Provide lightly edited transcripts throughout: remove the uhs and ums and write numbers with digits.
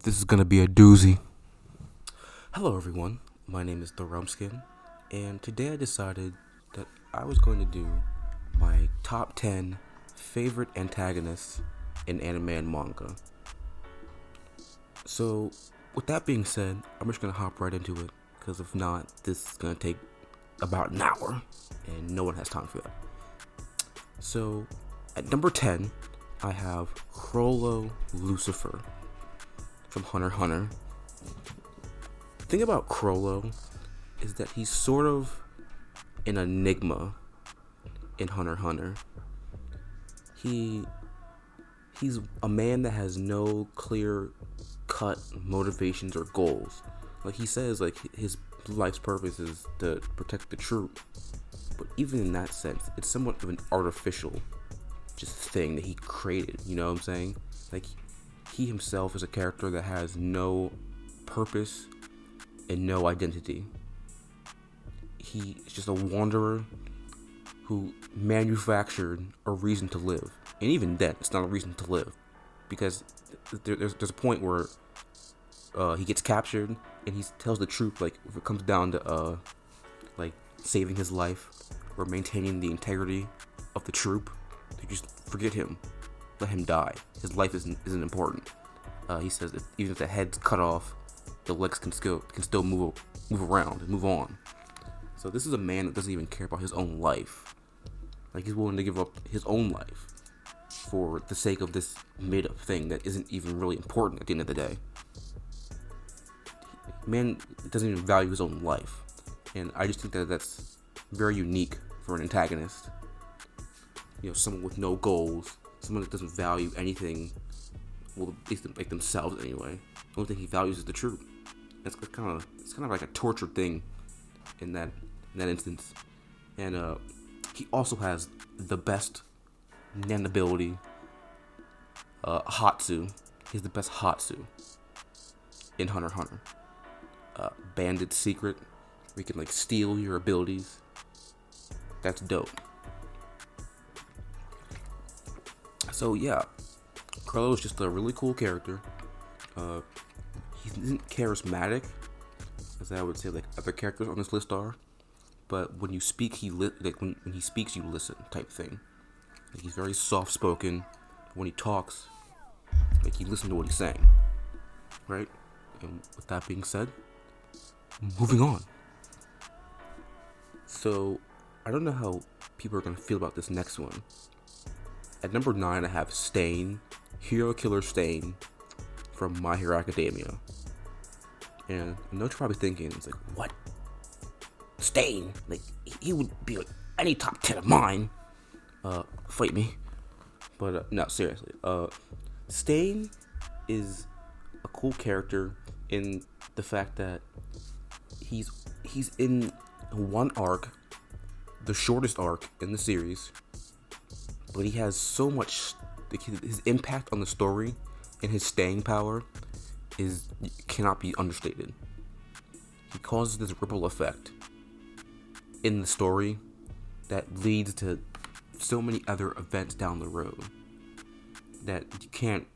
This is gonna be a doozy. Hello everyone, my name is The Rumskin, and today I decided that I was going to do my top 10 favorite antagonists in anime and manga. So, with that being said, I'm just gonna hop right into it, because if not, this is gonna take about an hour, and no one has time for that. So, at number 10, I have Chrollo Lucifer from Hunter x Hunter. The thing about Chrollo is that he's sort of an enigma in Hunter x Hunter. He's a man that has no clear cut motivations or goals. Like he says, like his life's purpose is to protect the troop. But even in that sense, it's somewhat of an artificial just thing that he created, you know what I'm saying? Like he himself is a character that has no purpose and no identity. He is just a wanderer who manufactured a reason to live. And even then, it's not a reason to live. Because there's a point where he gets captured and he tells the troop, like, if it comes down to like saving his life or maintaining the integrity of the troop, they just forget him. Let him die. His life isn't important. He says even if the head's cut off, the legs can still move around and move on. So this is a man that doesn't even care about his own life. Like he's willing to give up his own life for the sake of this made-up thing that isn't even really important at the end of the day. Man doesn't even value his own life, and I just think that that's very unique for an antagonist. You know, someone with no goals, someone that doesn't value anything, well, at least like themselves anyway. The only thing he values is the truth. It's kind of like a tortured thing in that instance. And he also has the best nen ability, Hatsu. He's the best Hatsu in Hunter x Hunter. Bandit secret, where you can like steal your abilities. That's dope. So yeah, Chrollo is just a really cool character. He isn't charismatic, as I would say like other characters on this list are. But when you speak, when he speaks, you listen, type thing. Like he's very soft spoken. When he talks, like you listen to what he's saying, right? And with that being said, moving on. So I don't know how people are gonna feel about this next one. At number 9, I have Stain, Hero Killer Stain from My Hero Academia. And I know you're probably thinking, it's like, what? Stain? Like, he would be like any top 10 of mine. Fight me. But, no, seriously. Stain is a cool character in the fact that he's in one arc, the shortest arc in the series, but he has so much, like his impact on the story and his staying power cannot be understated. He causes this ripple effect in the story that leads to so many other events down the road that you can't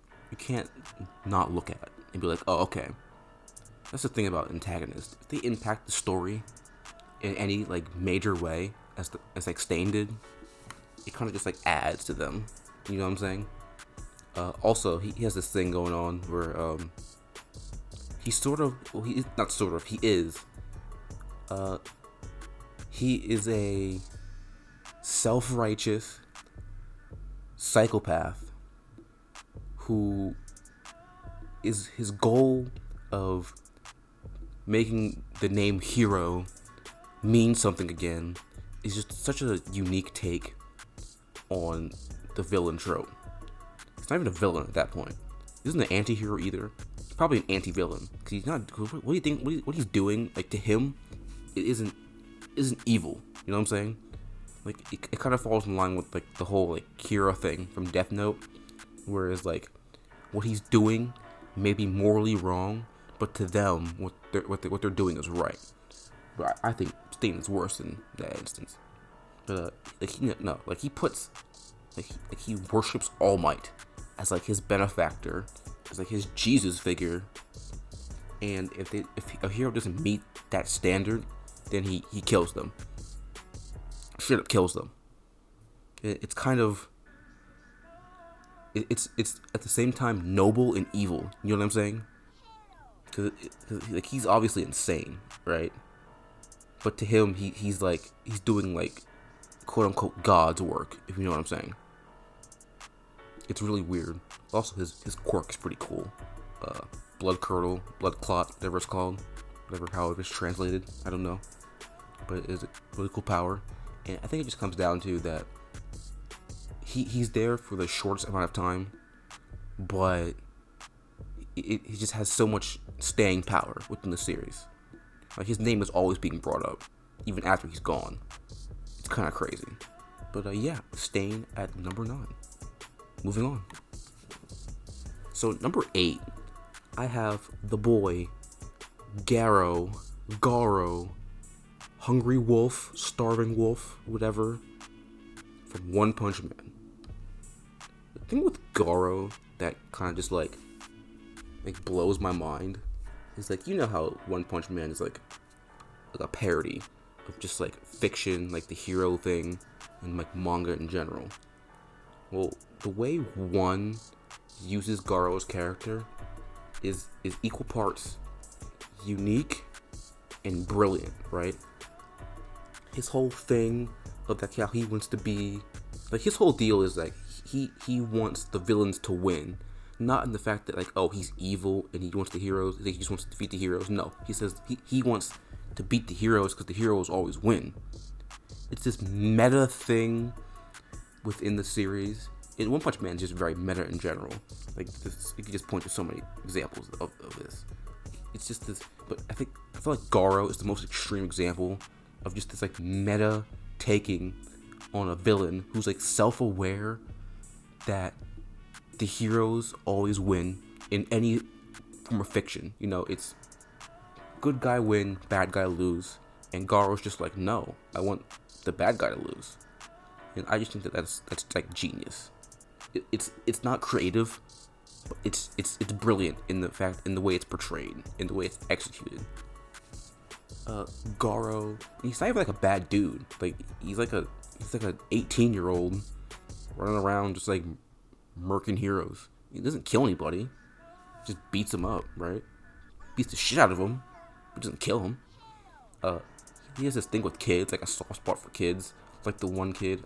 not look at and be like, oh, okay. That's the thing about antagonists. If they impact the story in any like major way, as like Stain did, it kind of just like adds to them. You know what I'm saying? Also, he has this thing going on where he is a self-righteous psychopath who is his goal of making the name hero mean something again is just such a unique take on the villain trope. It's not even a villain at that point. He isn't an anti-hero either. He's probably an anti-villain because he's not. What do you think? What he's doing, like to him, it isn't evil. You know what I'm saying? Like it kind of falls in line with like the whole like Kira thing from Death Note, whereas like what he's doing may be morally wrong, but to them, what they're doing is right. But I think Stain is worse in that instance. But he worships All Might as like his benefactor It's like his Jesus figure. And if a hero doesn't meet that standard, then he kills them. Straight up kills them. It's kind of, it's at the same time noble and evil. You know what I'm saying? Because like he's obviously insane, right? But to him, he's doing like quote unquote God's work, if you know what I'm saying. It's really weird. Also, his quirk is pretty cool. Blood curdle, blood clot, whatever it's called, however it's translated, I don't know. But it's a really cool power, and I think it just comes down to that he's there for the shortest amount of time, but he just has so much staying power within the series. Like his name is always being brought up, even after he's gone. It's kind of crazy. But yeah, staying at number 9. Moving on. So number 8, I have the boy, Garo, Hungry Wolf, Starving Wolf, whatever, from One Punch Man. The thing with Garo that kind of just like blows my mind is like, you know how One Punch Man is like a parody of just like fiction, like the hero thing, and like manga in general. Well, the way One uses Garo's character is equal parts unique and brilliant, right? His whole thing of like how he wants to be, like his whole deal is like he wants the villains to win, not in the fact that like, oh, he's evil and he wants the heroes, he just wants to defeat the heroes. No, he says he wants to beat the heroes because the heroes always win. It's this meta thing within the series. And One Punch Man is just very meta in general. Like this, you can just point to so many examples of this. It's just this, but I feel like Garo is the most extreme example of just this like meta taking on a villain who's like self-aware that the heroes always win in any form of fiction. You know, it's good guy win, bad guy lose, and Garo's just like, no, I want the bad guy to lose. And I just think that's like genius. It's not creative, but it's brilliant in the way it's portrayed, in the way it's executed. Garo, he's not even like a bad dude. Like he's like an 18-year-old running around just like murking heroes. He doesn't kill anybody, just beats them up, right? Beats the shit out of them, but doesn't kill them. He has this thing with kids, like a soft spot for kids. Like the one kid,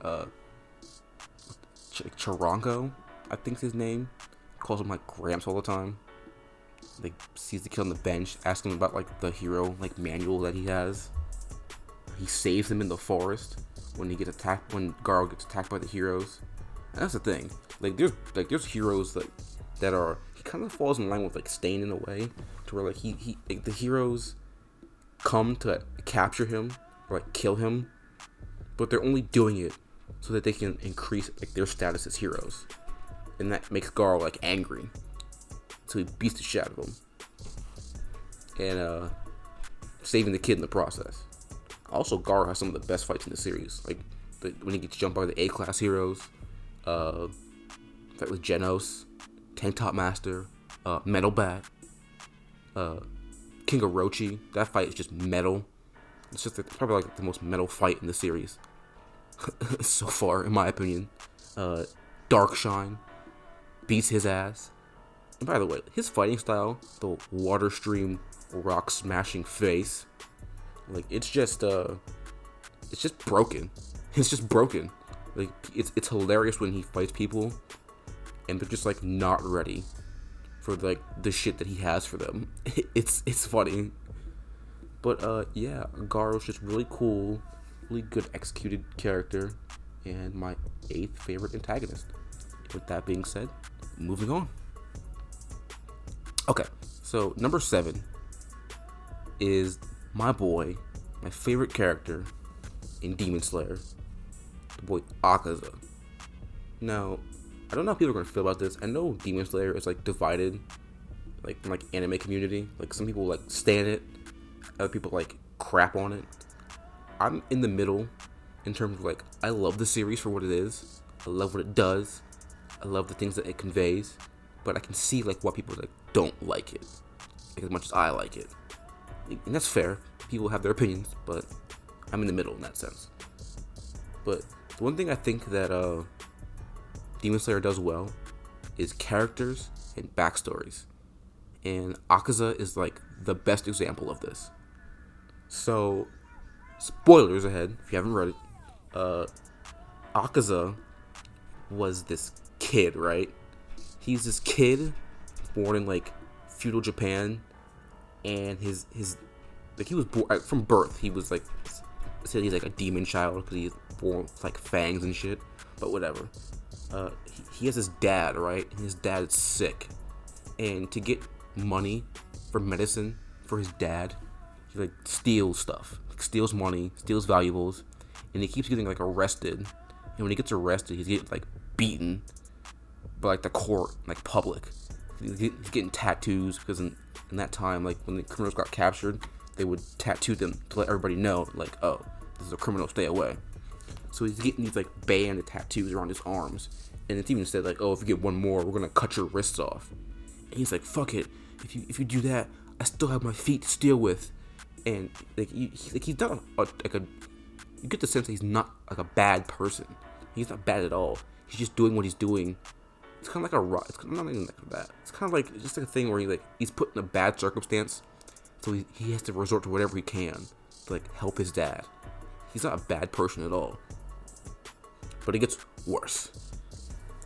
Charanko, I think's his name. Calls him like Gramps all the time. Like sees the kid on the bench, asking him about like the hero like manual that he has. He saves him in the forest when Garo gets attacked by the heroes. And that's the thing. There's heroes that are, he kind of falls in line with like Stain in a way, to where like he like, the heroes come to capture him or like kill him, but they're only doing it so that they can increase like their status as heroes, and that makes Garo like angry, so he beats the shit out of him, and saving the kid in the process. Also, Garo has some of the best fights in the series, like when he gets jumped by the A-class heroes, fight with Genos, Tank Top Master, Metal Bat, King Orochi. That fight is just metal. It's just probably like the most metal fight in the series so far, in my opinion. Darkshine beats his ass. And by the way, his fighting style, the water stream rock smashing face, like it's just broken. It's just broken. Like it's hilarious when he fights people and they're just like not ready for like the shit that he has for them. It's funny. But yeah, Garo's just really cool, really good executed character, and my 8th favorite antagonist. With that being said, moving on. Okay, so number 7 is my boy, my favorite character in Demon Slayer, the boy Akaza. Now, I don't know how people are gonna feel about this. I know Demon Slayer is like divided, like in like anime community. Like some people like stan it, other people like crap on it. I'm in the middle in terms of like, I love the series for what it is. I love what it does. I love the things that it conveys. but I can see like why people like don't like it like, as much as I like it, and that's fair. People have their opinions, but I'm in the middle in that sense. But the one thing I think that Demon Slayer does well is characters and backstories, and Akaza is like the best example of this. So, spoilers ahead if you haven't read it. Akaza was this kid, right? He's this kid born in like feudal Japan, and his like he was born from birth. He was like said he's like a demon child because he's born with like fangs and shit. But whatever. He has his dad, right? And his dad is sick, and to get money for medicine for his dad, he like steals stuff, steals money, steals valuables, and he keeps getting like arrested. And when he gets arrested, he's getting like beaten by like the court, like public. He's getting tattoos because in that time, like when the criminals got captured, they would tattoo them to let everybody know, like, oh, this is a criminal, stay away. So he's getting these like banded tattoos around his arms, and it's even said like, oh, if you get one more, we're gonna cut your wrists off. And he's like, fuck it, if you do that, I still have my feet to steal with. And like he's not you get the sense that he's not like a bad person. He's not bad at all. He's just doing what he's doing. It's kind of like it's not even like that. It's kind of like just like a thing where he's put in a bad circumstance, so he has to resort to whatever he can to like help his dad. He's not a bad person at all. But it gets worse.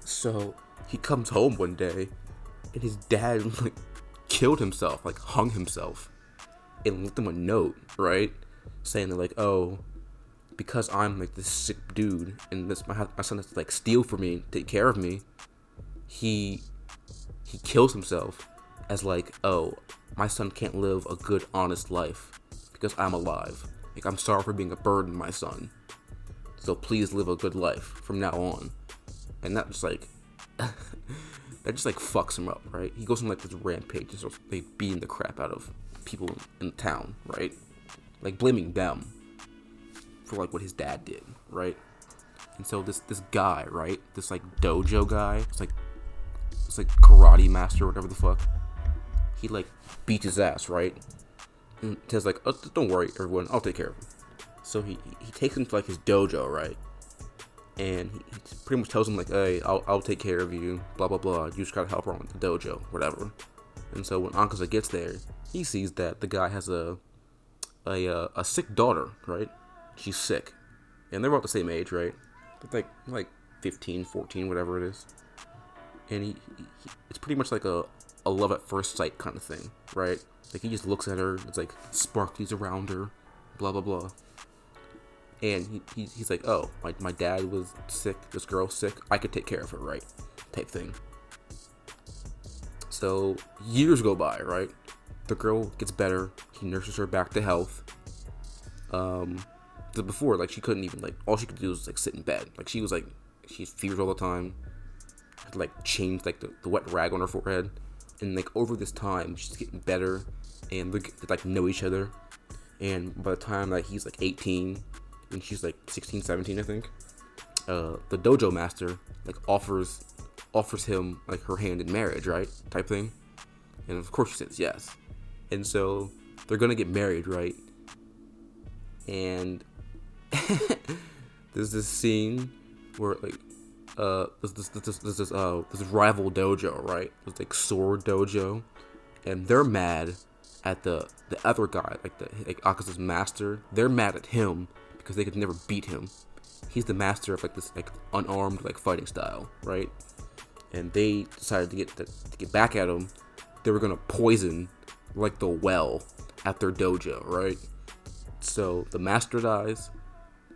So he comes home one day, and his dad like killed himself, like hung himself, and left him a note, right, saying that like, oh, because I'm like this sick dude, and this my son has to like steal for me, take care of me. He kills himself as like, oh, my son can't live a good, honest life because I'm alive. Like, I'm sorry for being a burden, my son. So please live a good life from now on. And that just like that just like fucks him up, right? He goes on like this rampage, just like beating the crap out of people in town, right? Like blaming them for like what his dad did, right? And so this guy, right? This like dojo guy, it's like karate master, whatever the fuck. He like beats his ass, right? And says like, oh, don't worry, everyone, I'll take care of him. So he takes him to like his dojo, right? And he pretty much tells him like, hey, I'll take care of you, blah blah blah. You just gotta help around with the dojo, whatever. And so when Akaza gets there, he sees that the guy has a sick daughter, right? She's sick, and they're about the same age, right? They're like 15, 14, whatever it is. And he it's pretty much like a love at first sight kind of thing, right? Like he just looks at her, it's like sparklies around her, blah blah blah. And he's like, oh, my dad was sick, this girl's sick, I could take care of her, right? Type thing. So years go by, right? The girl gets better, he nurses her back to health. Before, like, she couldn't even, like, all she could do was like sit in bed. Like, she was like, she fevered all the time, had to like change like the wet rag on her forehead. And like over this time, she's getting better, and they like know each other. And by the time like he's like 18 and she's like 16, 17, I think, the dojo master like offers him like her hand in marriage, right, type thing. And of course she says yes. And so they're gonna get married, right? And there's this scene where like this rival dojo, right? It's like Sword Dojo, and they're mad at the other guy, like Akaza's master. They're mad at him because they could never beat him. He's the master of like this like unarmed like fighting style, right? And they decided to get back at him. They were gonna poison like the well at their dojo, right? So the master dies,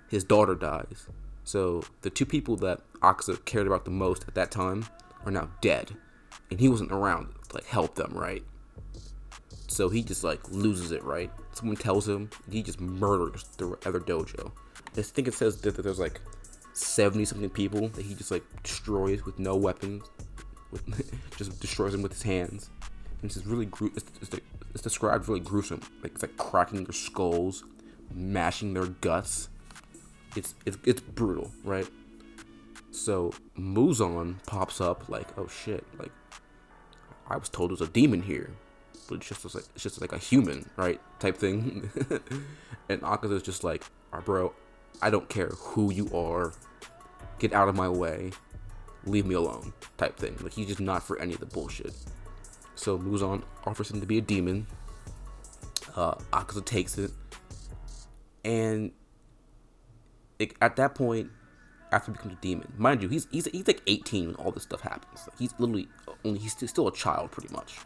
his daughter dies. So the two people that Akaza cared about the most at that time are now dead, and he wasn't around to like help them, right? So he just like loses it, right? Someone tells him, and he just murders the other dojo. I think it says that there's like 70 something people that he just like destroys with no weapons, just destroys them with his hands. And it's really it's described really gruesome. Like it's like cracking their skulls, mashing their guts. It's brutal, right? So Muzan pops up like, oh shit, like I was told there's a demon here, but it's just like a human, right? Type thing. And Akaza's just like, bro, I don't care who you are, get out of my way, leave me alone, type thing. Like, he's just not for any of the bullshit. So Muzan offers him to be a demon. Akaza takes it, and at that point, after he becomes a demon, mind you, he's like 18 when all this stuff happens. Like, he's still a child, pretty much.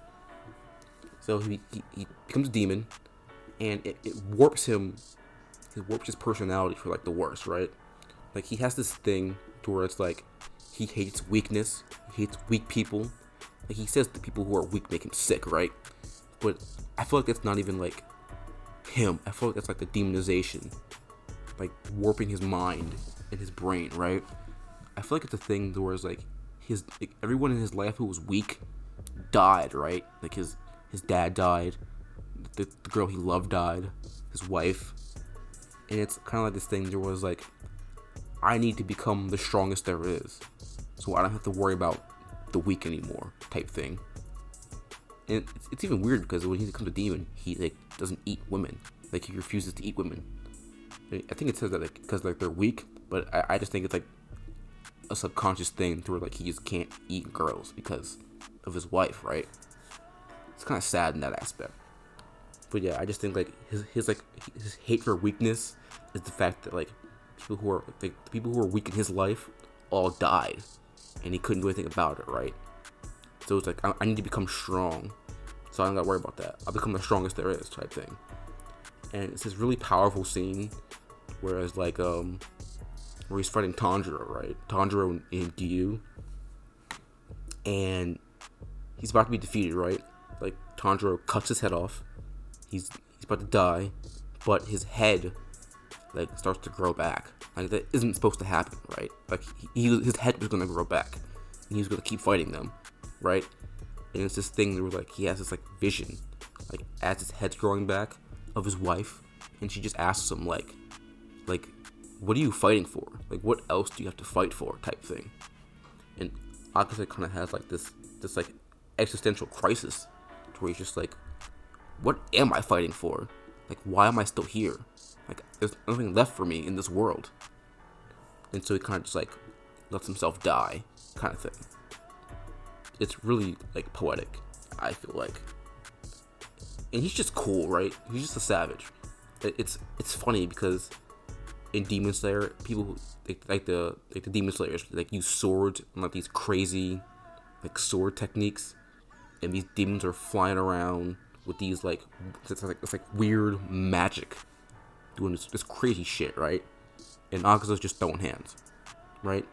So he becomes a demon, and it warps him. It warps his personality for like the worst, right? Like, he has this thing to where it's like he hates weakness, he hates weak people. Like, he says the people who are weak make him sick, right? But I feel like that's not even like him. I feel like that's like the demonization, like warping his mind and his brain, right? I feel like it's a thing where it's like everyone in his life who was weak died, right? Like his dad died, the girl he loved died, his wife, and it's kind of like this thing there was like, I need to become the strongest there is, so I don't have to worry about the weak anymore, type thing. And it's even weird because when he becomes a demon, he like doesn't eat women. Like, he refuses to eat women. I think it says that like because like they're weak, but I just think it's like a subconscious thing to where like he just can't eat girls because of his wife, right? It's kind of sad in that aspect. But yeah, I just think like his hate for weakness is the fact that like people who are weak in his life all died, and he couldn't do anything about it, right? So it's like, I need to become strong, so I don't gotta worry about that. I'll become the strongest there is, type thing. And it's this really powerful scene, whereas like where he's fighting Tanjiro, right? Tanjiro and Gyu, and he's about to be defeated, right? Like, Tanjiro cuts his head off. He's about to die, but his head like starts to grow back. Like, that isn't supposed to happen, right? Like, his head was gonna grow back, and he was gonna keep fighting them, right? And it's this thing where like he has this like vision, like as his head's growing back, of his wife, and she just asks him like, what are you fighting for? Like, what else do you have to fight for, type thing. And Akaza kind of has like this like existential crisis, to where he's just like, what am I fighting for? Like, why am I still here? Like, there's nothing left for me in this world. And so he kind of just like lets himself die, kind of thing. It's really like poetic, I feel like. And he's just cool, right? He's just a savage. It's funny because in Demon Slayer, people like the Demon Slayers like use swords and like these crazy like sword techniques, and these demons are flying around with these like it's like weird magic, doing this crazy shit, right? And Akaza's just throwing hands, right?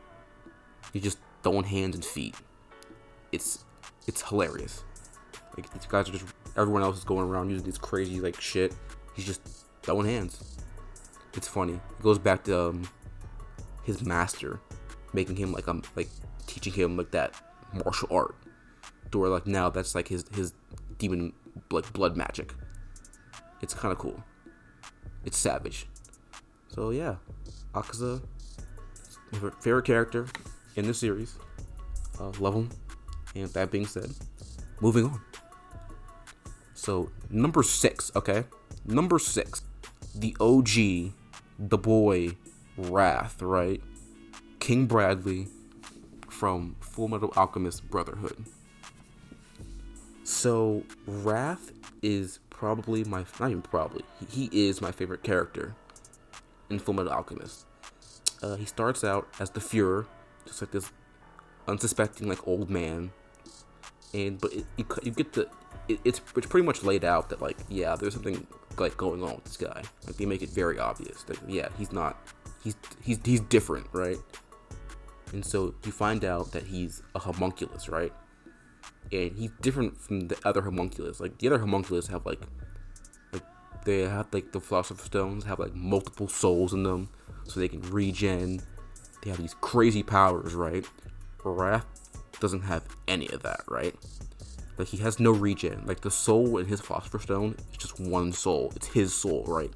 He's just throwing hands and feet. It's hilarious. Like, these guys are just, everyone else is going around using this crazy like shit. He's just throwing hands. It's funny. It goes back to his master making him like teaching him like that martial art. To where like now that's like his demon like blood magic. It's kind of cool. It's savage. So yeah, Akaza, my favorite character in the series. Love him. And that being said, moving on. So number 6, okay? Number 6, the OG, the boy, Wrath, right? King Bradley from Fullmetal Alchemist Brotherhood. So Wrath is probably not even probably, he is my favorite character in Fullmetal Alchemist. He starts out as the Führer, just like this unsuspecting like old man, but you get it's pretty much laid out that like, yeah, there's something like going on with this guy. Like, they make it very obvious that yeah, he's different, right? And so you find out that he's a homunculus, right? And he's different from the other homunculus. Like, the other homunculus have like they have like the Philosopher's Stones have like multiple souls in them, so they can regen. They have these crazy powers, right? Wrath doesn't have any of that, right? Like, he has no regen. Like, the soul in his Philosopher's Stone is just one soul. It's his soul, right?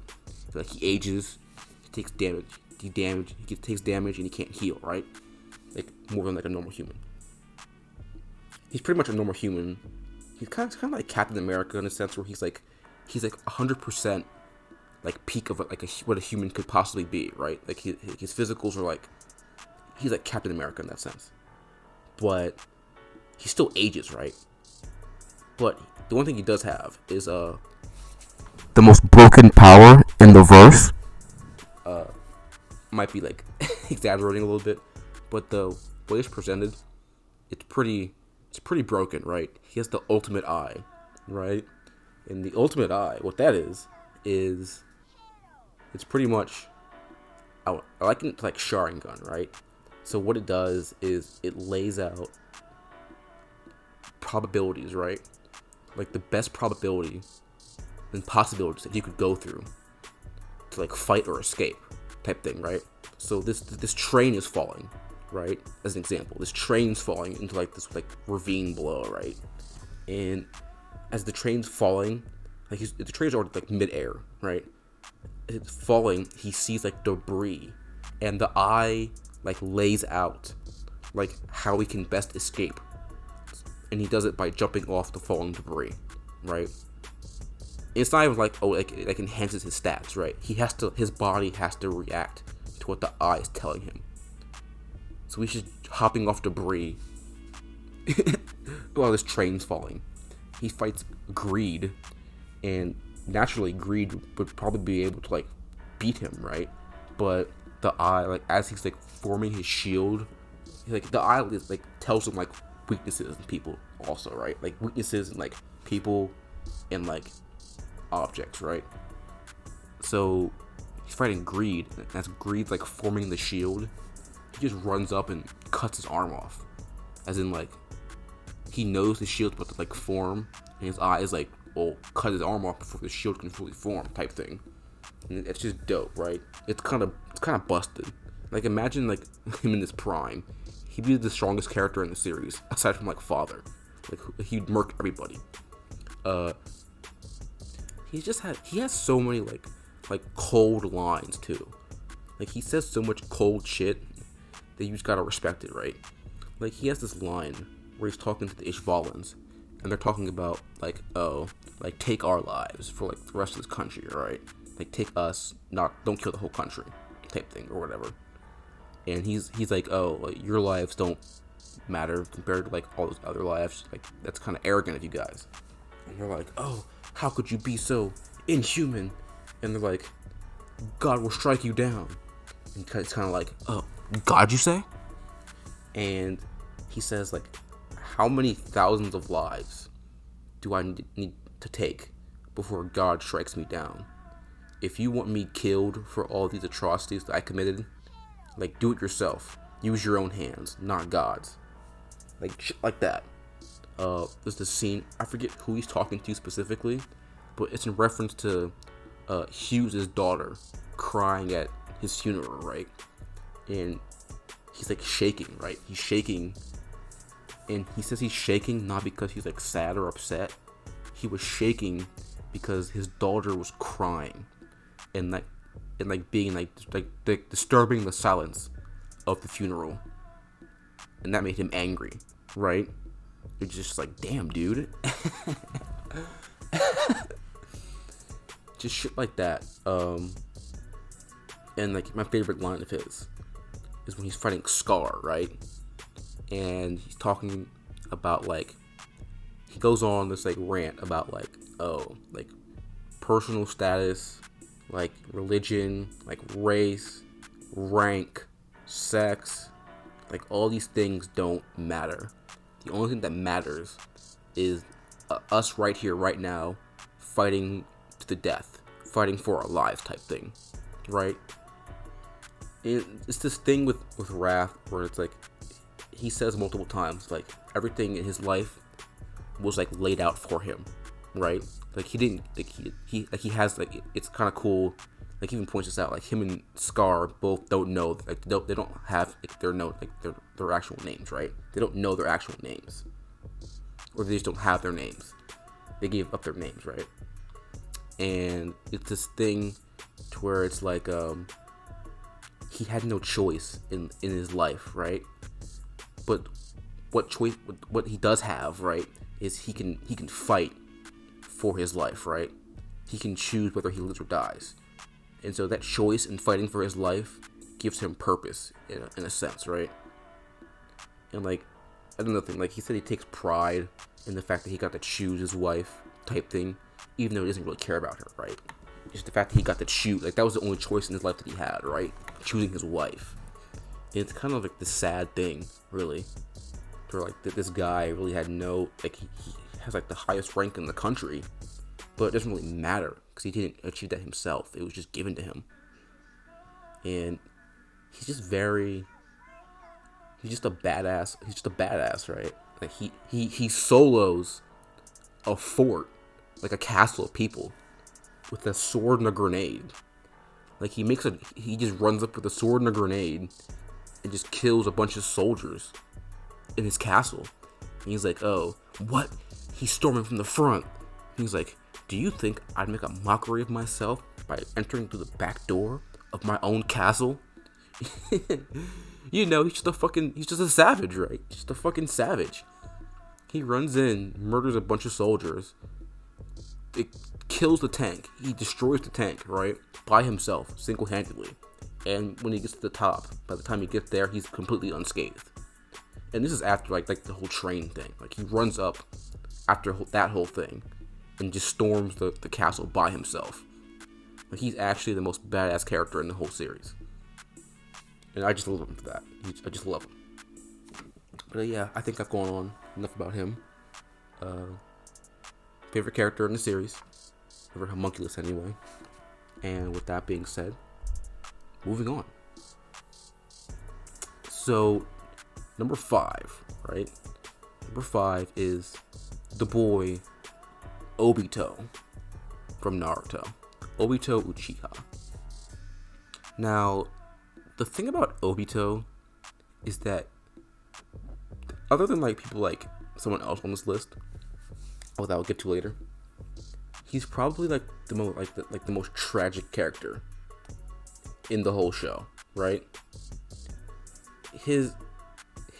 Like, he ages, he takes damage, he takes damage, and he can't heal, right? Like, more than like a normal human. He's pretty much a normal human he's kind of like Captain America in a sense where he's like 100% like peak of like what a human could possibly be, right? Like his physicals are like, he's like Captain America in that sense, but he still ages, right? But the one thing he does have is the most broken power in the verse. Might be like exaggerating a little bit, but the way it's presented, it's pretty broken, right? He has the ultimate eye, right? And the ultimate eye, what that is it's pretty much, I like it like Sharingan, right? So what it does is it lays out probabilities, right? Like the best probability and possibilities that you could go through to like fight or escape type thing, right? So this train is falling, right? As an example, this train's falling into like this like ravine below, right? And as the train's falling, like the train's already like mid-air, right? It's falling, he sees like debris, and the eye like lays out like how he can best escape, and he does it by jumping off the falling debris, right? It's not even like, oh, like enhances his stats, right? His body has to react to what the eye is telling him. So he's just hopping off debris while this train's falling. He fights greed, and naturally greed would probably be able to like beat him, right? But the eye, like as he's like forming his shield, like the eye is like tells him like weaknesses in people also, right? Like weaknesses in like people and like objects, right? So he's fighting greed, and as greed's like forming the shield, he just runs up and cuts his arm off, as in like he knows the shield's about to like form, and his eye is like, well, cut his arm off before the shield can fully form type thing. And it's just dope, right? It's kind of busted. Like imagine like him in his prime, he'd be the strongest character in the series aside from like Father. Like he'd murk everybody. He has so many like cold lines too. Like he says so much cold shit that you just gotta respect it, right? Like he has this line where he's talking to the Ishvalans, and they're talking about like, oh, like take our lives for like the rest of this country, right? Like take us, don't kill the whole country, type thing or whatever. And he's like, oh, like your lives don't matter compared to like all those other lives. Like that's kind of arrogant of you guys. And they're like, oh, how could you be so inhuman? And they're like, God will strike you down. And it's kind of like, oh, God, you say? And he says like, how many thousands of lives do I need to take before God strikes me down? If you want me killed for all these atrocities that I committed, like do it yourself. Use your own hands, not God's. Like shit like that. There's this scene, I forget who he's talking to specifically, but it's in reference to Hughes' daughter crying at his funeral, right? And he's like shaking, right? He's shaking, and he says he's shaking not because he's like sad or upset. He was shaking because his daughter was crying, and being like disturbing the silence of the funeral, and that made him angry, right? It's just like, damn, dude. Just shit like that. And like my favorite line of his is when he's fighting Scar, right? And he's talking about like, he goes on this like rant about like, oh, like personal status, like religion, like race, rank, sex, like all these things don't matter. The only thing that matters is us right here, right now, fighting to the death, fighting for our lives type thing, right? It's this thing with Wrath where it's like, he says multiple times, like, everything in his life was, like, laid out for him, right? Like, he didn't, like, he has, like, it's kind of cool, like, he even points this out, like, him and Scar both don't know, like, they don't have, like, their actual names, right? They don't know their actual names. Or they just don't have their names. They gave up their names, right? And it's this thing to where it's like, he had no choice in his life, right? But what he does have, right, is he can fight for his life, right? He can choose whether he lives or dies. And so that choice in fighting for his life gives him purpose in a sense, right? And like, another thing, like he said he takes pride in the fact that he got to choose his wife type thing, even though he doesn't really care about her, right? Just the fact that he got to choose, like that was the only choice in his life that he had, right? Choosing his wife. And it's kind of like this sad thing, really, for like that this guy really had no, like he has like the highest rank in the country, but it doesn't really matter because he didn't achieve that himself. It was just given to him. And he's just a badass. He's just a badass, right? Like he solos a fort, like a castle of people, with a sword and a grenade. Like he just runs up with a sword and a grenade and just kills a bunch of soldiers in his castle. And he's like, oh, what? He's storming from the front. And he's like, do you think I'd make a mockery of myself by entering through the back door of my own castle? You know, he's just a savage, right? Just a fucking savage. He runs in, murders a bunch of soldiers. It kills the tank. He destroys the tank, right? By himself, single-handedly. And when he gets to the top, by the time he gets there, he's completely unscathed. And this is after, like the whole train thing. Like, he runs up after that whole thing and just storms the castle by himself. Like, he's actually the most badass character in the whole series. And I just love him for that. I just love him. But yeah, I think I've gone on enough about him. Favorite character in the series. Favorite homunculus anyway. And with that being said, moving on. So, number 5, right? Number 5 is the boy Obito from Naruto. Obito Uchiha. Now, the thing about Obito is that, other than like people like someone else on this list, that I'll get to later, he's probably like the most tragic character in the whole show, right? His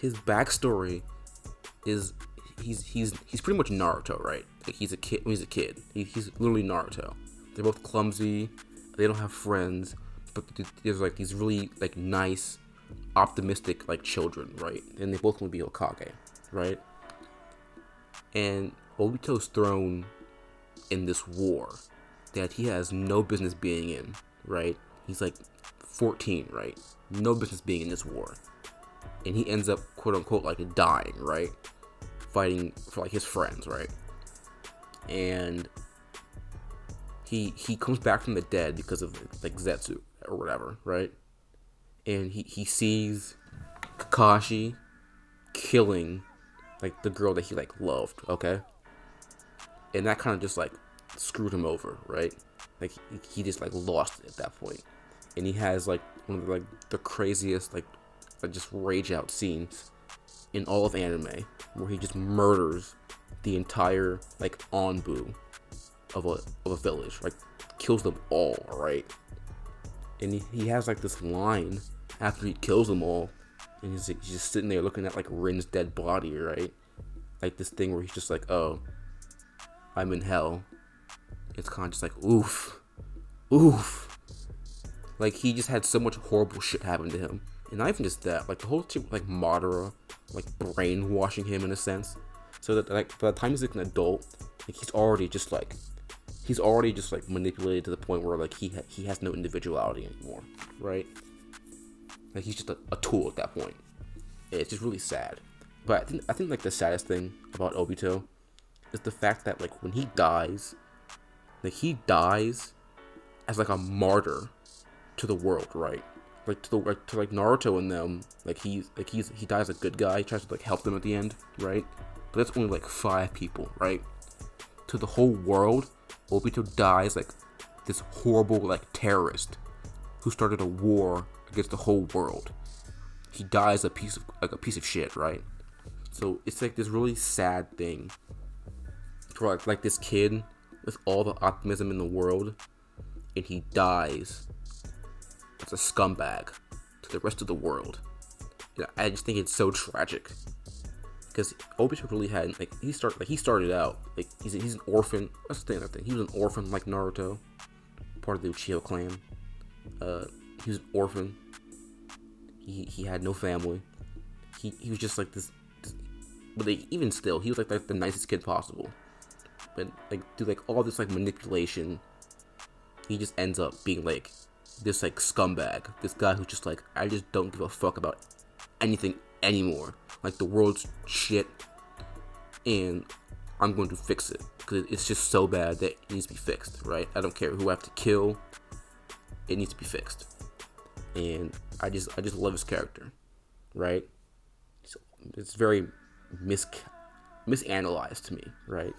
backstory is he's pretty much Naruto, right? Like he's a kid. He's literally Naruto. They're both clumsy. They don't have friends, but there's like these really like nice, optimistic like children, right? And they both want to be Hokage, right? And Obito's thrown in this war that he has no business being in, right? He's like 14, right? No business being in this war. And he ends up, quote unquote, like dying, right? Fighting for like his friends, right? And he comes back from the dead because of like Zetsu or whatever, right? And he sees Kakashi killing like the girl that he like loved, okay? And that kind of just like screwed him over, right? Like he just like lost it at that point. And he has like one of the craziest like just rage out scenes in all of anime, where he just murders the entire like Anbu of a village, like kills them all, right? And he has like this line after he kills them all, and he's just sitting there looking at like Rin's dead body, right? Like this thing where he's just like, oh, I'm in hell. It's kind of just like, oof. Like he just had so much horrible shit happen to him. And not even just that, like the whole thing, like Madara, like brainwashing him in a sense, so that like by the time he's like an adult, like he's already just like manipulated to the point where like he has no individuality anymore, right? Like he's just a tool at that point. It's just really sad. But I think like the saddest thing about Obito is the fact that like when he dies, he dies as like a martyr to the world, right? Like to Naruto and them, like he dies a good guy. He tries to like help them at the end, right? But that's only like 5 people, right? To the whole world, Obito dies like this horrible like terrorist who started a war against the whole world. He dies a piece of shit, right? So it's like this really sad thing for like this kid with all the optimism in the world, and he dies as a scumbag to the rest of the world. I just think it's so tragic, because Obito really had like he started out like he's an orphan. That's the thing. I think he was an orphan like Naruto, part of the Uchiha clan. He was an orphan. He had no family. He was just like this but like, even still, he was like the nicest kid possible. But like through like all this like manipulation, he just ends up being like this like scumbag. This guy who's just like, I just don't give a fuck about anything anymore. Like the world's shit, and I'm going to fix it because it's just so bad that it needs to be fixed. Right? I don't care who I have to kill. It needs to be fixed, and I just love his character. Right? It's very misanalyzed to me, right?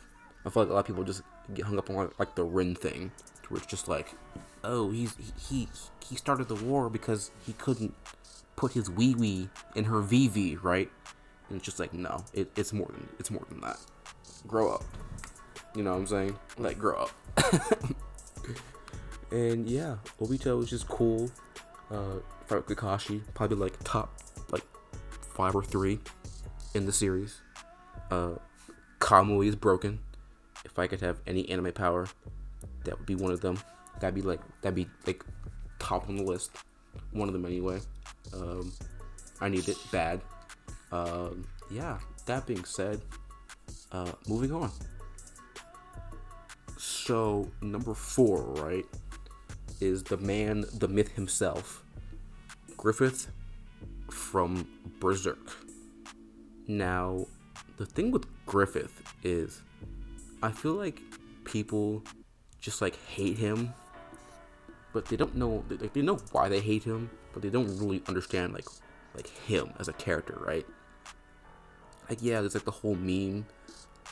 I feel like a lot of people just get hung up on like the Rin thing, where it's just like, oh, he started the war because he couldn't put his wee wee in her VV, right? And it's just like, no, it's more than that. Grow up, you know what I'm saying? Like, grow up. And yeah, Obito is just cool. Fight with Kakashi, probably like top like 5 or 3 in the series. Kamui is broken. If I could have any anime power, that would be one of them. That'd be like top on the list. One of them anyway. I need it bad. Yeah, that being said, moving on. So number 4, right, is the man, the myth himself, Griffith from Berserk. Now, the thing with Griffith is, I feel like people just like hate him, but they don't know, like they know why they hate him, but they don't really understand like him as a character, right? Like, yeah, there's like the whole meme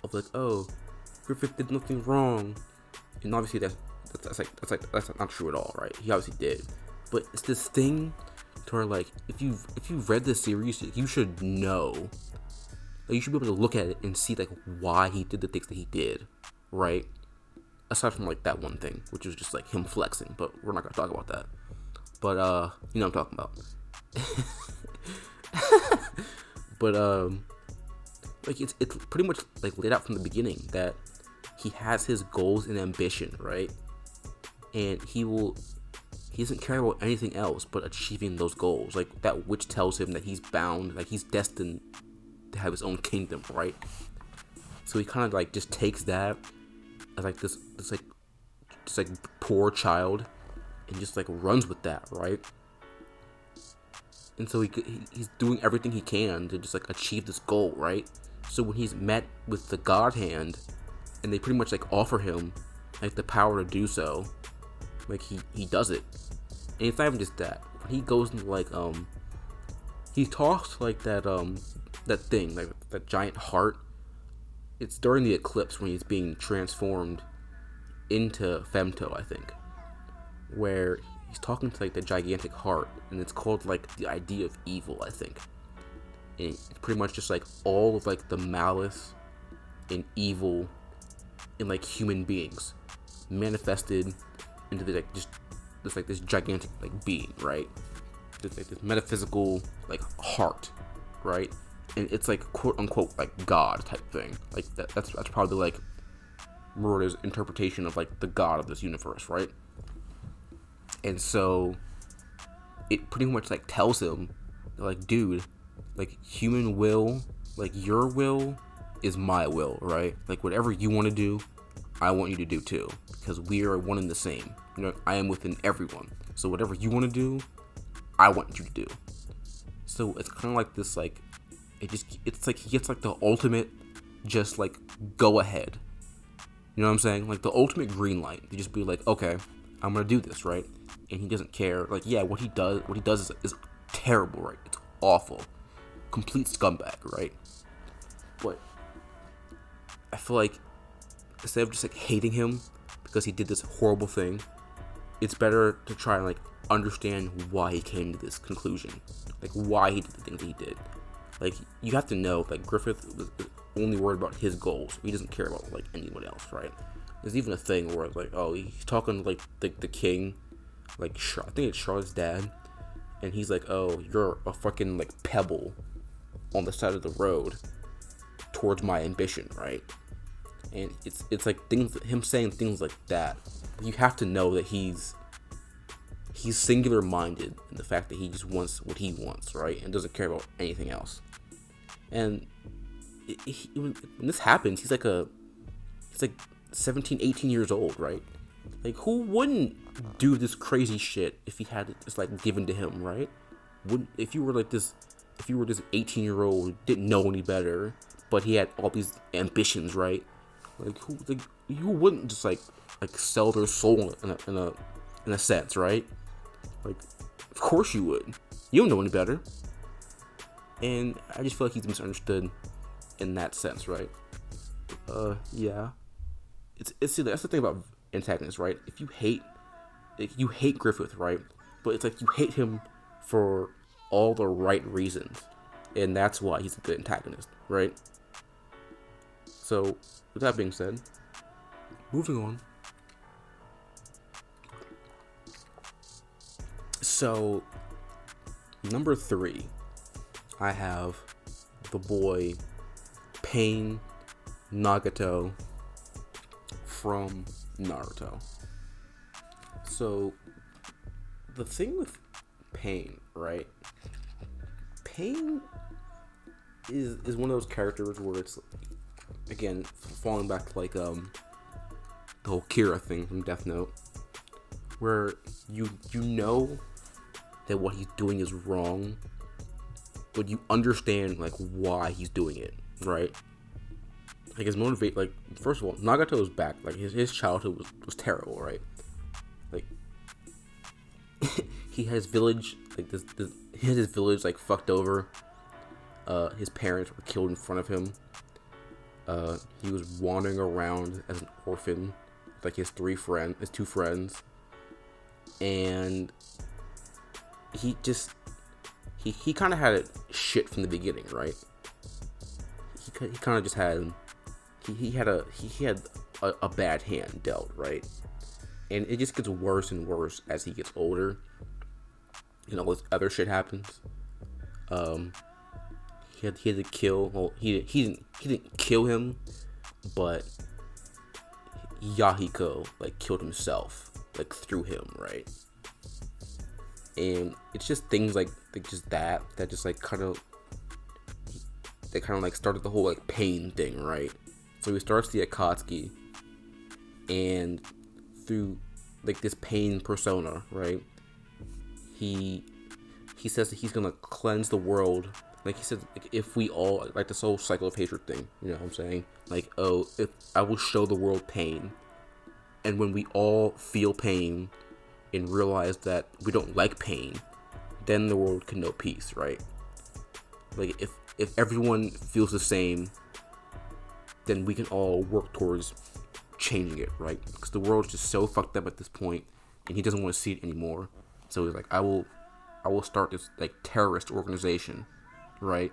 of like, oh, Griffith did nothing wrong, and obviously that's not true at all, right? He obviously did, but it's this thing to where like if you've read the series, you should know. Like, you should be able to look at it and see like why he did the things that he did, right? Aside from like that one thing, which was just like him flexing, but we're not gonna talk about that. But you know what I'm talking about. But like it's pretty much like laid out from the beginning that he has his goals and ambition, right? And he doesn't care about anything else but achieving those goals. Like that witch tells him that he's bound, like he's destined to have his own kingdom, right? So he kind of like just takes that as like this poor child and just like runs with that, right? And so he's doing everything he can to just like achieve this goal, right? So when he's met with the God Hand and they pretty much like offer him like the power to do so, like he does it. And it's not even just that. When he goes into like he talks like that thing, like that giant heart. It's during the eclipse when he's being transformed into Femto, I think, where he's talking to like the gigantic heart, and it's called like the idea of evil, I think. And it's pretty much just like all of like the malice and evil in like human beings manifested into this gigantic like being, right? This metaphysical like heart, right? And it's like quote unquote like God type thing. Like that's probably like Mura's interpretation of like the God of this universe, right? And so it pretty much like tells him like, dude, like human will, like your will is my will, right? Like whatever you want to do, I want you to do too, because we are one and the same. You know, I am within everyone. So whatever you want to do, I want you to do. So it's kind of like this like it's like he gets like the ultimate just like go ahead. You know what I'm saying? Like the ultimate green light to just be like, okay, I'm gonna do this, right? And he doesn't care. Like, yeah, what he does is terrible, right? It's awful, complete scumbag, right? But I feel like instead of just like hating him because he did this horrible thing, it's better to try and like understand why he came to this conclusion, like why he did the things that he did. Like, you have to know, like, Griffith was only worried about his goals. He doesn't care about, like, anyone else, right? There's even a thing where, like, oh, he's talking to, like, the king, like, I think it's Charlotte's dad, and he's like, oh, you're a fucking, like, pebble on the side of the road. towards my ambition, right? And it's like him saying things like that. You have to know that he's singular minded in the fact that he just wants what he wants, right? And doesn't care about anything else. And when this happens, he's like 17, 18 years old, right? Like, who wouldn't do this crazy shit if he had it just like given to him, right? If you were this 18-year-old who didn't know any better, but he had all these ambitions, right? Like, who wouldn't just like sell their soul in a sense, right? Like, of course you would. You don't know any better. And I just feel like he's misunderstood in that sense, right? Yeah. See, that's the thing about Antagonists, right? If you hate Griffith, right? But it's like you hate him for all the right reasons, and that's why he's a good antagonist, right? So, with that being said, moving on. So, number 3, I have the boy Pain Nagato from Naruto. So, the thing with Pain, right? Pain is one of those characters where it's, again, falling back to like the whole Kira thing from Death Note, where you know that what he's doing is wrong, but you understand like why he's doing it, right? Like, his motivate, like, first of all, Nagato's back. Like, his childhood was terrible, right? Like, he had his village, like, he had his village, like, fucked over. His parents were killed in front of him. He was wandering around as an orphan, with, like, his two friends. And he kind of had it shit from the beginning, right? He kind of just had... He had a bad hand dealt, right? And it just gets worse and worse as he gets older. You know, all this other shit happens. He had to kill. Well, he didn't kill him, but Yahiko like killed himself like through him, right? And it's just things like just that just like kind of like started the whole like Pain thing, right? So he starts the Akatsuki, and through like this Pain persona, right? He says that he's gonna cleanse the world. Like, he said, like, if we all, like, this whole cycle of hatred thing, you know what I'm saying? Like, oh, if I will show the world pain, and when we all feel pain and realize that we don't like pain, then the world can know peace, right? Like, if everyone feels the same, then we can all work towards changing it, right? Because the world is just so fucked up at this point, and he doesn't want to see it anymore. So he's like, I will start this like terrorist organization, right?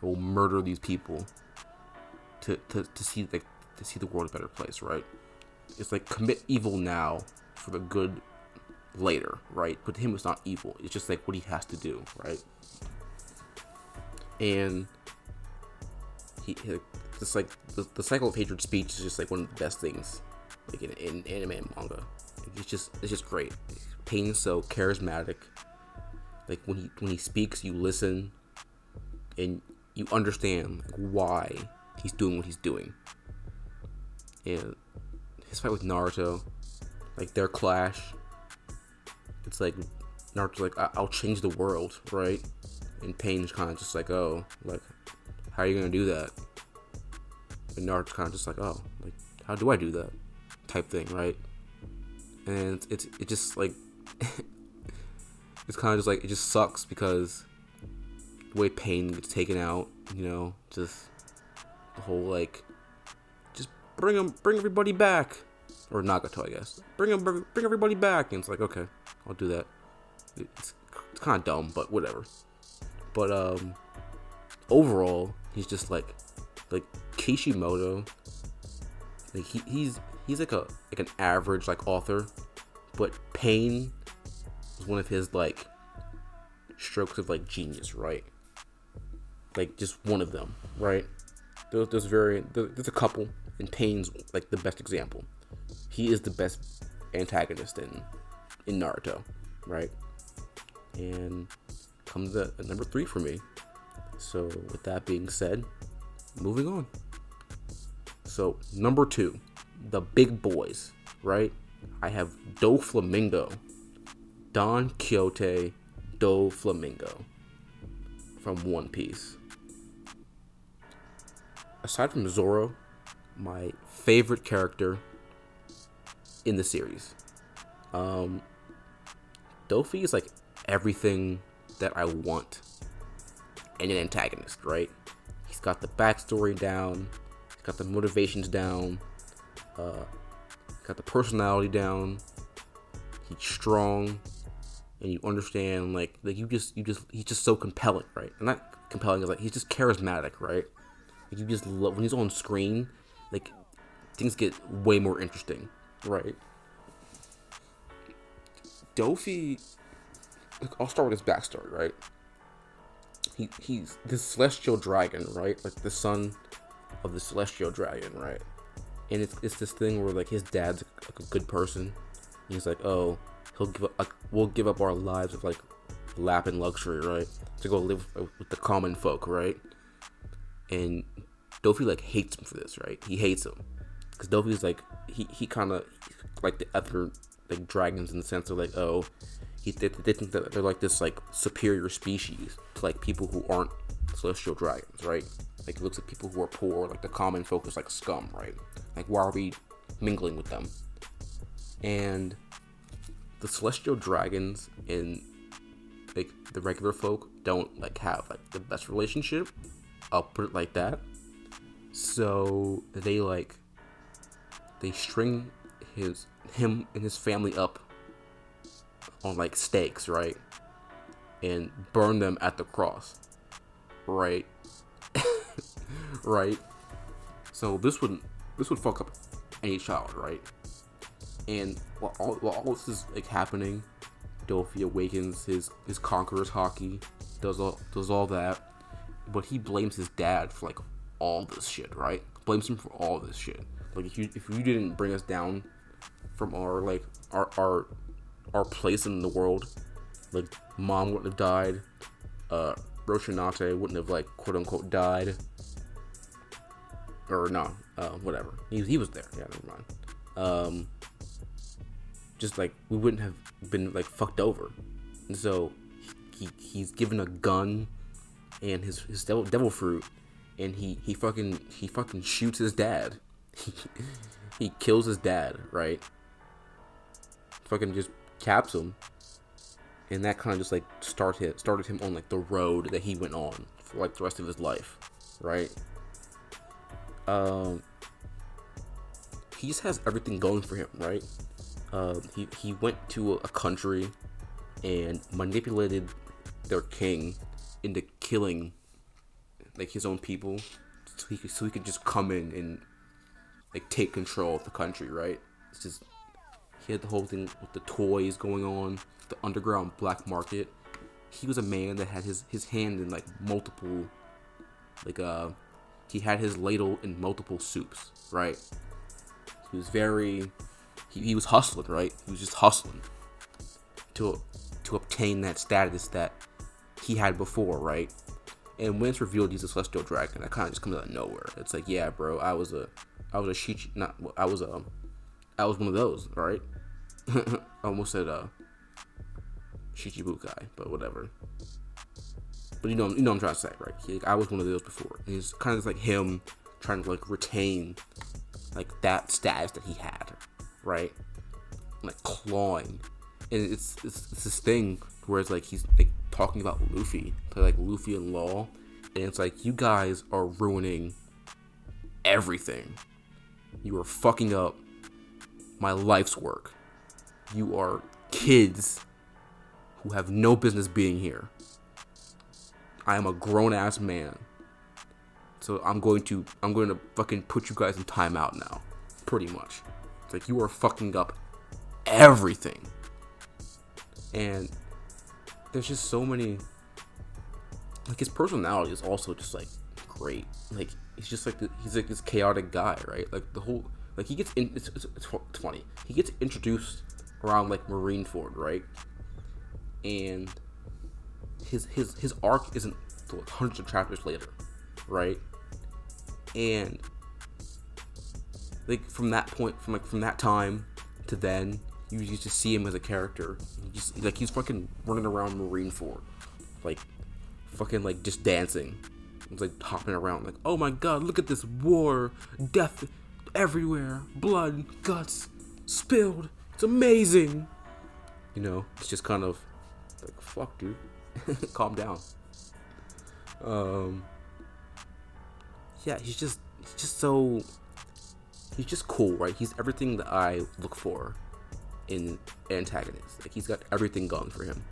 I will murder these people to see the world a better place, right? It's like commit evil now for the good later, right? But to him, it's not evil. It's just like what he has to do, right? And he just like the cycle of hatred speech is just like one of the best things like in anime and manga. Like, it's just great. Pain is so charismatic. Like, when he speaks, you listen and you understand like, why he's doing what he's doing. And his fight with Naruto, like their clash, it's like Naruto's like, I'll change the world, right? And Pain's kind of just like, oh, like, how are you gonna do that? And Naruto's kind of just like, oh, like, how do I do that? Type thing, right? And it just like it's kind of just like, it just sucks because the way Pain gets taken out, you know, just the whole like, just bring everybody back, or Nagato, I guess, bring everybody back, and it's like, okay, I'll do that. It's kind of dumb, but whatever. But overall, he's just like Kishimoto. Like he's like an average like author, but Pain is one of his like strokes of like genius, right? Like just one of them, right? there's a couple, and Pain's like the best example. He is the best antagonist in Naruto, right? And comes at number 3 for me. So with that being said, moving on. So number 2, the big boys, right? I have Doflamingo, Don Quixote Doflamingo from One Piece. Aside from Zoro, my favorite character in the series. Dofi is like everything that I want in an antagonist, right? He's got the backstory down, he's got the motivations down, got the personality down. He's strong, and you understand like he's just so compelling, right? And not compelling, is like he's just charismatic, right? Like you just love when he's on screen, like things get way more interesting, right? Dofi, I'll start with his backstory, right? He's this celestial dragon, right? Like the son of the celestial dragon, right? And it's this thing where like his dad's like a good person. He's like, oh, we'll give up our lives of like lap and luxury, right, to go live with the common folk, right? And Dofi like hates him for this, right? He hates him because Dofi's like he kind of like the other like dragons in the sense of like, oh, they think that they're like this like superior species to like people who aren't celestial dragons, right? Like it looks at people who are poor, like the common folk is like scum, right? Like why are we mingling with them? And the celestial dragons and like the regular folk don't like have like the best relationship. I'll put it like that. So they string him and his family up on like stakes, right? And burn them at the cross, right? Right. So this would fuck up any child, right? And while all this is like happening, Dofi awakens his conqueror's haki, does all that, but he blames his dad for like all this shit, right? Blames him for all this shit. Like if you didn't bring us down from our like our place in the world, like mom wouldn't have died, Roshinate wouldn't have like quote unquote died, or no, whatever. He was there. Yeah, never mind. Just like we wouldn't have been like fucked over, and so he's given a gun and his devil fruit, and he fucking shoots his dad. He kills his dad, right? Fucking just caps him, and that kind of just like started him on like the road that he went on for like the rest of his life, right? He just has everything going for him, right? He went to a country and manipulated their king into killing like his own people, so he could just come in and like take control of the country, right? It's just he had the whole thing with the toys going on, the underground black market. He was a man that had his hand in like multiple, like he had his ladle in multiple soups, right? He was he was hustling, right? He was just hustling to obtain that status that he had before, right? And when it's revealed he's a celestial dragon, that kind of just comes out of nowhere. It's like, yeah, bro, I was one of those, right? I almost said Shichibukai, but whatever. But you know what I'm trying to say, right? I was one of those before. And it's kind of just like him trying to like retain like that status that he had, right? Like clawing, and it's this thing where it's like he's like talking about Luffy, like Luffy and Law, and it's like, you guys are ruining everything. You are fucking up my life's work. You are kids who have no business being here. I am a grown-ass man. So I'm going to fucking put you guys in timeout now. Pretty much. It's like, you are fucking up everything. And there's just so many, like, his personality is also just like great. Like he's just like he's like this chaotic guy, right? Like the whole like he gets in. It's funny. He gets introduced around like Marineford, right? And his arc isn't hundreds of chapters later, right? And like from that point, from that time to then, you used to see him as a character. He's fucking running around Marineford, like fucking like just dancing. It's like hopping around, like, oh my god, look at this war, death everywhere, blood, guts, spilled. It's amazing. You know, it's just kind of like, fuck, dude, calm down. Yeah, he's just cool, right? He's everything that I look for in antagonists. Like he's got everything going for him.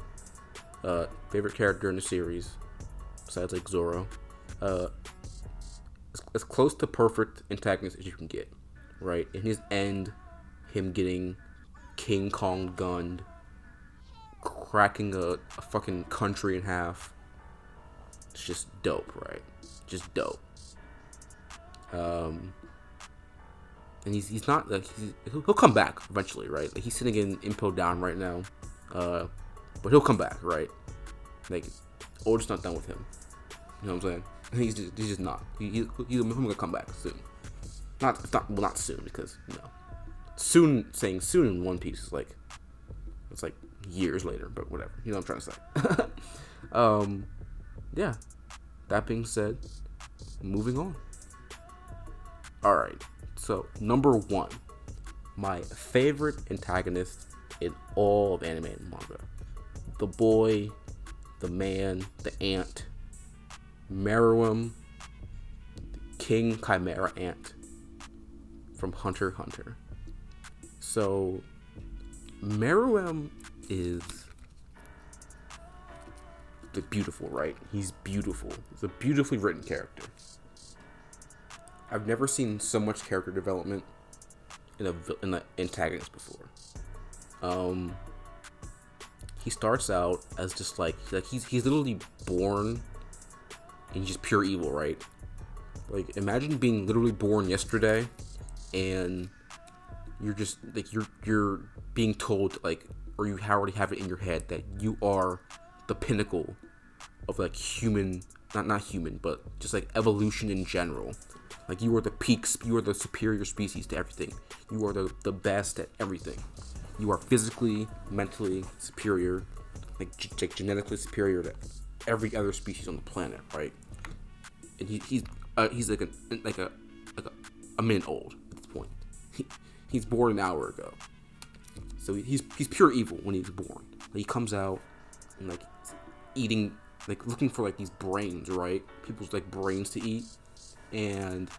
Favorite character in the series, besides like Zoro. As close to perfect antagonist as you can get, right? In his end, him getting King Kong gunned, cracking a fucking country in half. It's just dope, right? Just dope. And he's not like he'll come back eventually, right? Like he's sitting in Impo Down right now, but he'll come back, right? Like Oda's not done with him. You know what I'm saying? He's just not. He's gonna come back soon. Not soon, because you know, saying soon in One Piece is like it's like years later, but whatever. You know what I'm trying to say. Yeah. That being said, moving on. All right. So number 1, my favorite antagonist in all of anime and manga, the boy, the man, the ant, Meruem, King Chimera Ant from Hunter x Hunter. So Meruem is beautiful, right? He's beautiful. He's a beautifully written character. I've never seen so much character development in an antagonist before. He starts out as just like he's literally born and just pure evil, right? Like imagine being literally born yesterday and you're just like you're being told like, or you already have it in your head that you are the pinnacle of like human, not human, but just like evolution in general. Like you are the peaks, you are the superior species to everything. You are the best at everything. You are physically, mentally superior, like genetically superior to every other species on the planet, right? And he's like a minute old at this point. He's born an hour ago, so he's pure evil when he's born. Like, he comes out and like eating, like looking for like these brains, right? People's like brains to eat, and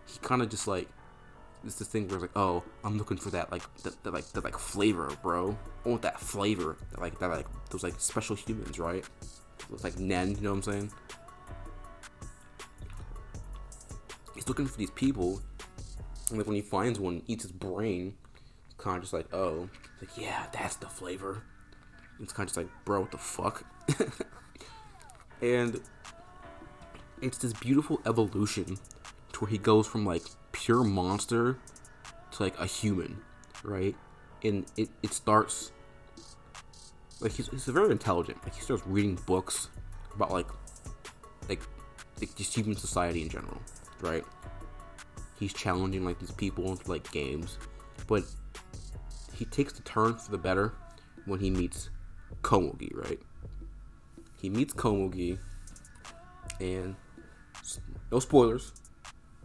he kind of just like it's this thing where it's like, oh, I'm looking for that that flavor, bro. I want that flavor, that those like special humans, right? Those like Nen, you know what I'm saying? He's looking for these people, and like when he finds one, eats his brain, it's kind of just like, oh, like yeah, that's the flavor. And it's kind of just like, bro, what the fuck? And it's this beautiful evolution to where he goes from like pure monster to like a human, right? And it starts like he's very intelligent. Like he starts reading books about like just human society in general, right? He's challenging like these people into like games, but he takes the turn for the better when he meets Komugi, right? He meets Komugi, and no spoilers.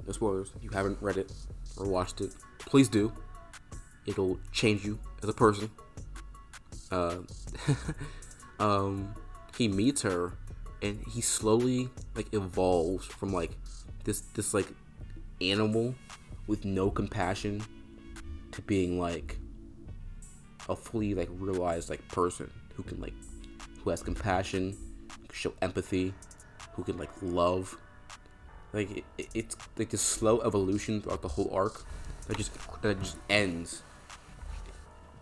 If you haven't read it or watched it, please do. It'll change you as a person. He meets her, and he slowly like evolves from like this like animal with no compassion to being like a fully like realized like person who has compassion, who can show empathy, who can like love. Like it's like this slow evolution throughout the whole arc that just ends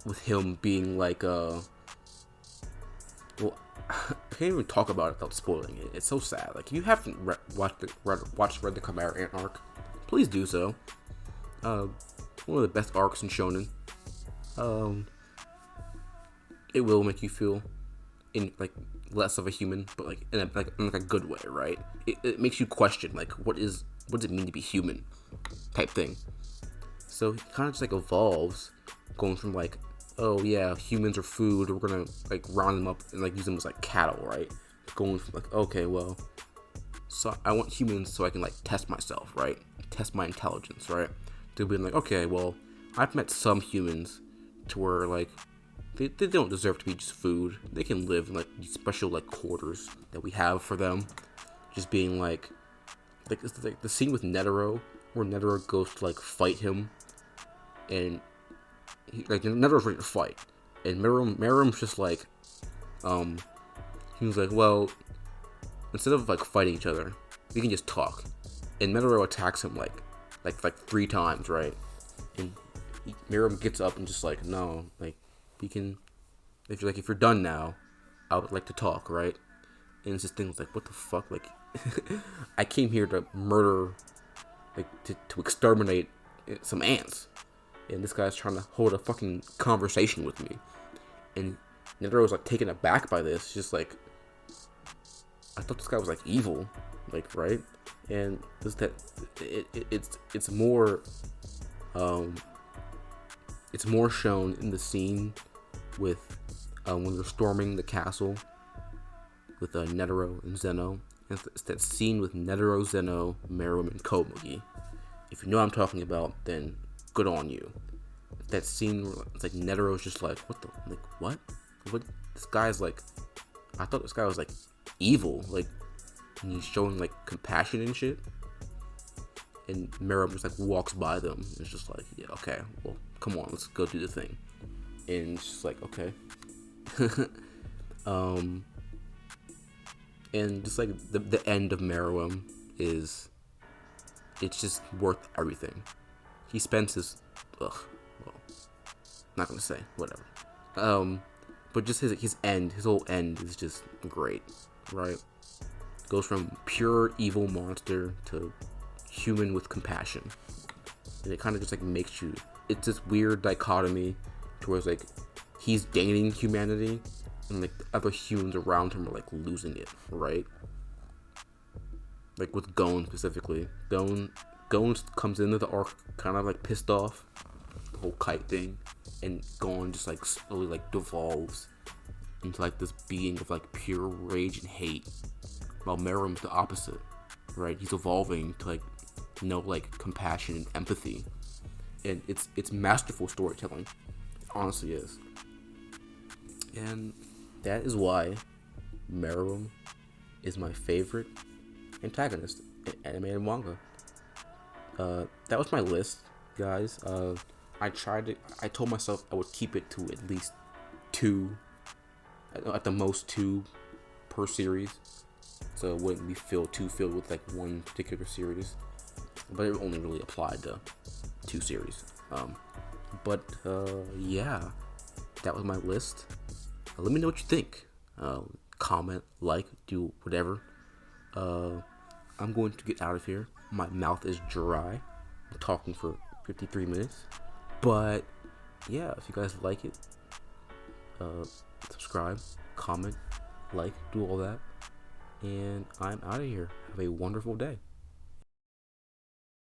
with him being like well, I can't even talk about it without spoiling it. It's so sad. Like, if you haven't watched the Chimera Ant arc, please do so. One of the best arcs in shonen. It will make you feel like less of a human, but like in a good way, right? It makes you question like what does it mean to be human, type thing. So he kind of just like evolves, going from like, oh yeah, humans are food, we're gonna like round them up and like use them as like cattle, right? Going from like, okay, well, so I want humans so I can like test myself, right? Test my intelligence, right? To being like, okay, well, I've met some humans to where like they don't deserve to be just food. They can live in like these special like quarters that we have for them. Just being like it's like the scene with Netero where Netero goes to like fight him, and Netero's ready to fight, and Merum's just like, he was like, well, instead of like fighting each other, we can just talk. And Netero attacks him like 3 times, right? And Merum gets up and just like, no, like we can, if you're done now, I would like to talk, right? And it's this thing like, what the fuck, like I came here to murder, like to exterminate some ants, and this guy's trying to hold a fucking conversation with me. And Netero's like taken aback by this, just like, I thought this guy was like evil, like, right? And it's more shown in the scene with when they're storming the castle with Netero and Zeno. And it's that scene with Netero, Zeno, Meruem, and Komugi. If you know what I'm talking about, then good on you. That scene where it's like Netero's just like, what? This guy's like, I thought this guy was like evil, like, and he's showing like compassion and shit. And Meruem just like walks by them. It's just like, yeah, okay, well, come on, let's go do the thing. And it's just like, okay. And just like the end of Meruem it's just worth everything. He spends his, not gonna say, whatever. But just his whole end is just great, right? Goes from pure evil monster to human with compassion, and it kind of just like makes you. It's this weird dichotomy, towards like he's gaining humanity, and like the other humans around him are like losing it, right? Like with Gon specifically, Gon comes into the arc kind of like pissed off, the whole kite thing, and Gon just like slowly like devolves into like this being of like pure rage and hate, while Meruem's the opposite, right? He's evolving to like like compassion and empathy, and it's masterful storytelling. It honestly is, and that is why Meruem is my favorite antagonist in anime and manga. That was my list, guys. I told myself I would keep it to at least 2, at the most 2 per series, so it wouldn't be too filled with like one particular series. But it only really applied to 2 series. Yeah, that was my list. Let me know what you think. Comment, like, do whatever. I'm going to get out of here. My mouth is dry. I'm talking for 53 minutes. But yeah, if you guys like it, subscribe, comment, like, do all that. And I'm out of here. Have a wonderful day.